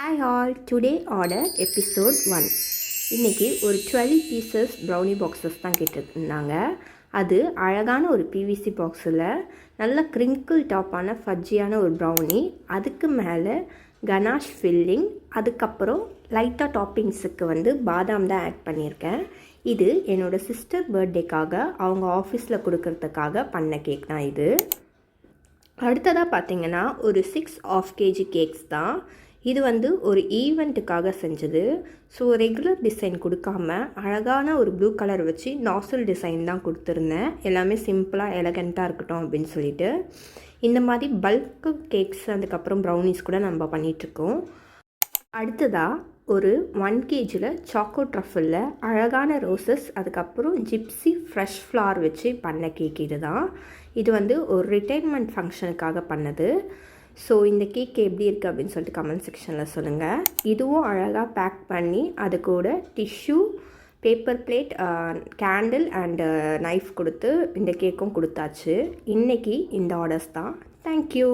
Hi all, today order episode 1. இன்றைக்கி ஒரு 12 pieces brownie boxes தான் கேட்டிருந்தாங்க. அது அழகான ஒரு பிவிசி பாக்ஸில் நல்ல கிரிங்கிள் டாப்பான ஃபஜ்ஜியான ஒரு ப்ரௌனி, அதுக்கு மேலே கனாஷ் ஃபில்லிங், அதுக்கப்புறம் லைட்டாக டாப்பிங்ஸுக்கு பாதாம் தான் ஆட் பண்ணியிருக்கேன். இது என்னோடய சிஸ்டர் பர்த்டேக்காக அவங்க ஆஃபீஸில் கொடுக்கறதுக்காக பண்ண கேக் தான் இது. அடுத்ததாக பார்த்திங்கன்னா ஒரு 6 kg கேக்ஸ் தான். இது ஒரு ஈவெண்ட்டுக்காக செஞ்சது. ஸோ ரெகுலர் டிசைன் கொடுக்காம அழகான ஒரு ப்ளூ கலர் வச்சு நாசல் டிசைன் தான் கொடுத்துருந்தேன். எல்லாமே சிம்பிளாக எலகண்ட்டாக இருக்கட்டும் அப்படின்னு சொல்லிட்டு. இந்த மாதிரி பல்க்கு கேக்ஸ் அதுக்கப்புறம் ப்ரௌனிஸ் கூட நம்ம பண்ணிகிட்ருக்கோம். அடுத்ததாக ஒரு 1 kgயில் சாக்கோ ட்ரஃபிளில் அழகான ரோசஸ் அதுக்கப்புறம் ஜிப்ஸி ஃப்ரெஷ் ஃப்ளார் வச்சு பண்ண கேக் இது தான். இது ஒரு ரிட்டைர்மெண்ட் ஃபங்க்ஷனுக்காக பண்ணது. ஸோ இந்த கேக் எப்படி இருக்குது அப்படின்னு சொல்லிட்டு கமெண்ட் செக்ஷனில் சொல்லுங்கள். இதுவும் அழகாக பேக் பண்ணி அது கூட tissue, paper plate, candle and knife கொடுத்து இந்த கேக்கும் கொடுத்தாச்சு. இன்றைக்கி இந்த ஆர்டர்ஸ் தான். தேங்க்யூ.